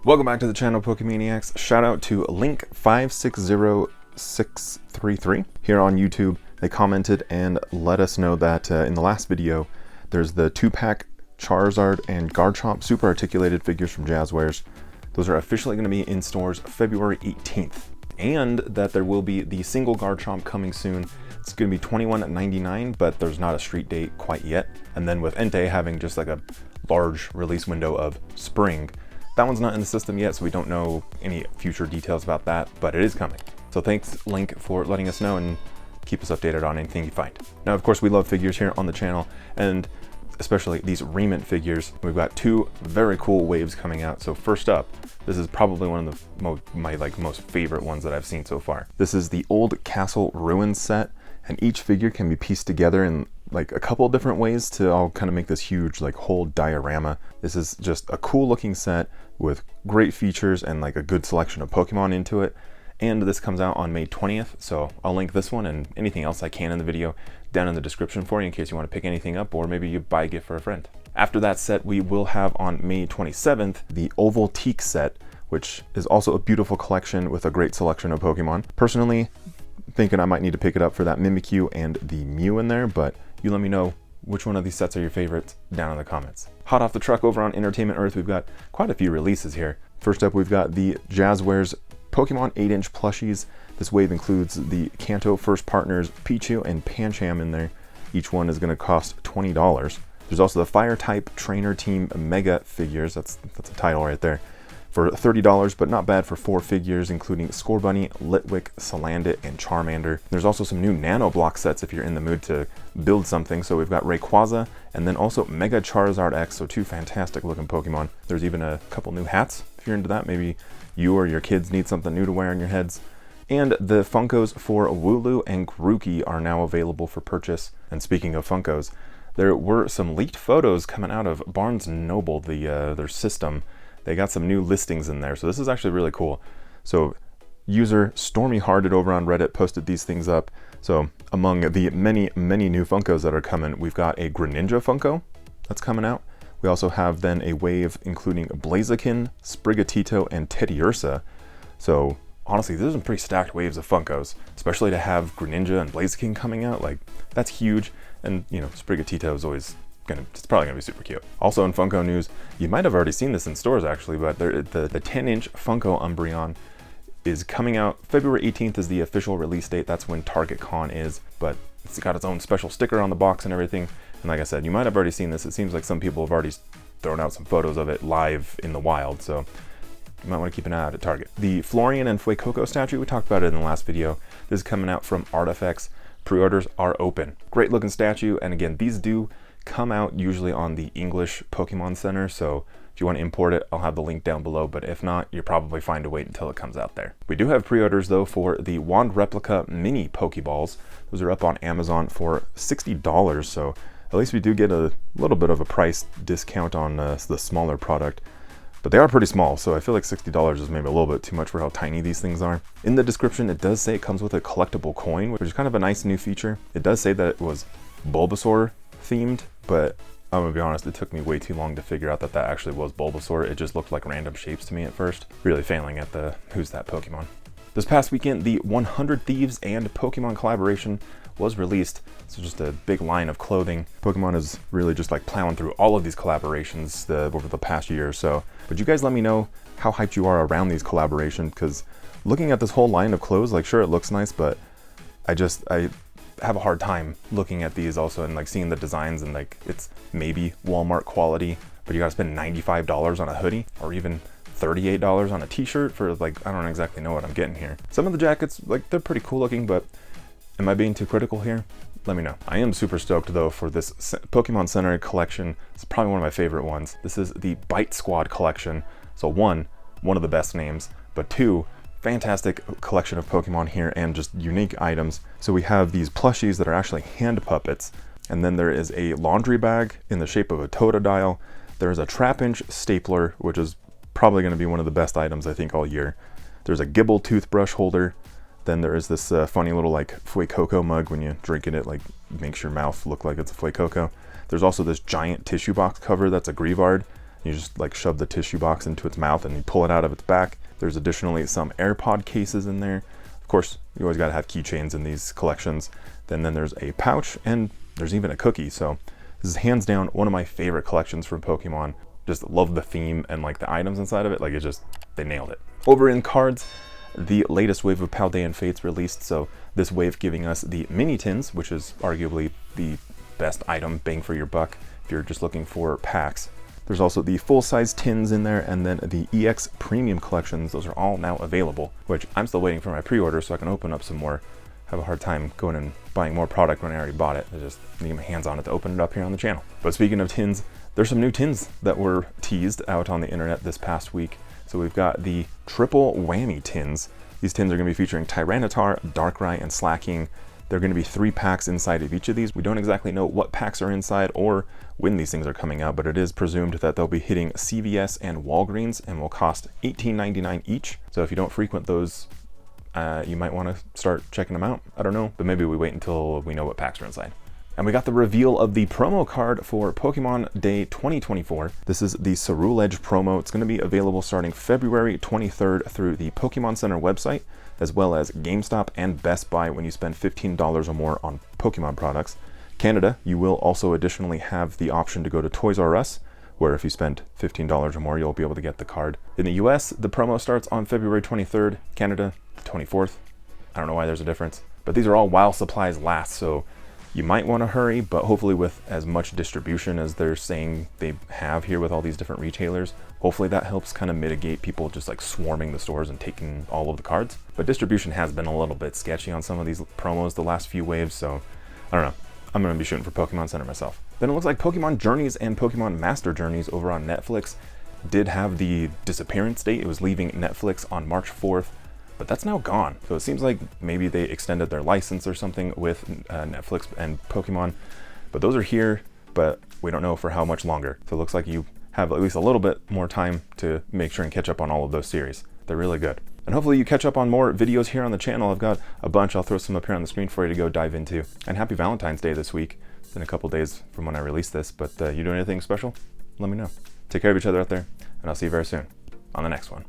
Welcome back to the channel, Pokemaniacs. Shout out to Link560633 here on YouTube. They commented and let us know that in the last video, there's the 2-pack Charizard and Garchomp super articulated figures from Jazwares. Those are officially going to be in stores February 18th. And that there will be the single Garchomp coming soon. It's going to be $21.99, but there's not a street date quite yet. And then with Entei having just like a large release window of spring, that one's not in the system yet, so we don't know any future details about that, but it is coming. So thanks, Link, for letting us know and keep us updated on anything you find. Now, of course, we love figures here on the channel, and especially these remint figures. We've got two very cool waves coming out. So first up, this is probably one of the my most favorite ones that I've seen so far. This is the Old Castle Ruins set, and each figure can be pieced together in like a couple different ways to all kind of make this huge like whole diorama. This is just a cool looking set with great features and like a good selection of Pokemon into it. And this comes out on May 20th, so I'll link this one and anything else I can in the video down in the description for you in case you want to pick anything up, or maybe you buy a gift for a friend. After that set, we will have on May 27th the Oval Teak set, which is also a beautiful collection with a great selection of Pokemon. Personally, thinking I might need to pick it up for that Mimikyu and the Mew in there, but you let me know which one of these sets are your favorites down in the comments. Hot off the truck over on Entertainment Earth, we've got quite a few releases here. First up, we've got the Jazwares Pokemon 8-inch plushies. This wave includes the Kanto First Partners Pichu and Pancham in there. Each one is going to cost $20. There's also the Fire type Trainer Team Mega figures. That's a title right there. For $30, but not bad for 4 figures, including Scorbunny, Litwick, Salandit, and Charmander. There's also some new Nano Block sets if you're in the mood to build something. So we've got Rayquaza, and then also Mega Charizard X, so 2 fantastic looking Pokemon. There's even a couple new hats if you're into that. Maybe you or your kids need something new to wear on your heads. And the Funkos for Wooloo and Grookey are now available for purchase. And speaking of Funkos, there were some leaked photos coming out of Barnes & Noble, their system. They got some new listings in there, so this is actually really cool. So user Stormy Hearted over on Reddit posted these things up. So among the many new Funkos that are coming, we've got a Greninja Funko that's coming out. We also have then a wave including Blaziken, Sprigatito, and Teddiursa. So honestly, these are some pretty stacked waves of Funkos, especially to have Greninja and Blaziken coming out. Like, that's huge. And you know, Sprigatito is always it's probably gonna be super cute. Also in Funko news, you might have already seen this in stores actually, but the 10-inch Funko Umbreon is coming out. February 18th is the official release date. That's when Target Con is, but it's got its own special sticker on the box and everything. And like I said, you might have already seen this. It seems like some people have already thrown out some photos of it live in the wild, so you might want to keep an eye out at Target. The Florian and Fuecoco statue, we talked about it in the last video. This is coming out from Artifacts. Pre-orders are open. Great looking statue, and again, these do come out usually on the English Pokemon Center, so if you want to import it, I'll have the link down below, but if not, you're probably fine to wait until it comes out there. We do have pre-orders though for the Wand Replica Mini Pokeballs. Those are up on Amazon for $60, so at least we do get a little bit of a price discount on the smaller product. But they are pretty small, so I feel like $60 is maybe a little bit too much for how tiny these things are. In the description, it does say it comes with a collectible coin, which is kind of a nice new feature. It does say that it was Bulbasaur themed, but I'm gonna be honest, it took me way too long to figure out that actually was Bulbasaur. It just looked like random shapes to me at first. Really failing at the who's that Pokemon. This past weekend, the 100 Thieves and Pokemon collaboration was released. So just a big line of clothing. Pokemon is really just like plowing through all of these collaborations over the past year or so. But you guys let me know how hyped you are around these collaborations, because looking at this whole line of clothes, like sure it looks nice, but I have a hard time looking at these also and like seeing the designs and like it's maybe Walmart quality, but you gotta spend $95 on a hoodie or even $38 on a t-shirt for like, I don't exactly know what I'm getting here. Some of the jackets, like they're pretty cool looking, but am I being too critical here? Let me know. I am super stoked though for this Pokemon Center collection. It's probably one of my favorite ones. This is the Bite Squad collection. So one of the best names, but 2, fantastic collection of Pokemon here and just unique items. So we have these plushies that are actually hand puppets, and then there is a laundry bag in the shape of a Totodile. There's a Trapinch stapler, which is probably going to be one of the best items I think all year. There's a Gibble toothbrush holder. Then there is this funny little like Fuecoco mug. When you drink in it, like makes your mouth look like it's a Fuecoco. There's also this giant tissue box cover that's a Greavard. You just like shove the tissue box into its mouth and you pull it out of its back. There's additionally some AirPod cases in there. Of course, you always gotta have keychains in these collections. Then there's a pouch, and there's even a cookie. So this is hands down one of my favorite collections from Pokemon. Just love the theme and like the items inside of it. Like they nailed it. Over in cards, the latest wave of Paldean Fates released. So this wave giving us the mini tins, which is arguably the best item, bang for your buck if you're just looking for packs. There's also the full-size tins in there, and then the EX premium collections. Those are all now available, which I'm still waiting for my pre-order so I can open up some more. Have a hard time going and buying more product when I already bought it. I just need my hands on it to open it up here on the channel. But speaking of tins, there's some new tins that were teased out on the internet this past week. So we've got the triple whammy tins. These tins are going to be featuring Tyranitar, Darkrai, and Slacking. There are going to be 3 packs inside of each of these. We don't exactly know what packs are inside or when these things are coming out, but it is presumed that they'll be hitting CVS and Walgreens and will cost $18.99 each. So if you don't frequent those, you might want to start checking them out. I don't know, but maybe we wait until we know what packs are inside. And we got the reveal of the promo card for Pokemon Day 2024. This is the Ceruledge promo. It's going to be available starting February 23rd through the Pokemon Center website, as well as GameStop and Best Buy when you spend $15 or more on Pokemon products. Canada, you will also additionally have the option to go to Toys R Us, where if you spend $15 or more, you'll be able to get the card. In the US, the promo starts on February 23rd, Canada, 24th. I don't know why there's a difference, but these are all while supplies last, so you might want to hurry, but hopefully with as much distribution as they're saying they have here with all these different retailers, hopefully that helps kind of mitigate people just like swarming the stores and taking all of the cards. But distribution has been a little bit sketchy on some of these promos the last few waves, so I don't know. I'm going to be shooting for Pokemon Center myself. Then it looks like Pokemon Journeys and Pokemon Master Journeys over on Netflix did have the disappearance date. It was leaving Netflix on March 4th. But that's now gone. So it seems like maybe they extended their license or something with Netflix and Pokemon. But those are here, but we don't know for how much longer. So it looks like you have at least a little bit more time to make sure and catch up on all of those series. They're really good. And hopefully you catch up on more videos here on the channel. I've got a bunch. I'll throw some up here on the screen for you to go dive into. And happy Valentine's Day this week. It's in a couple days from when I release this, but you doing anything special? Let me know. Take care of each other out there, and I'll see you very soon on the next one.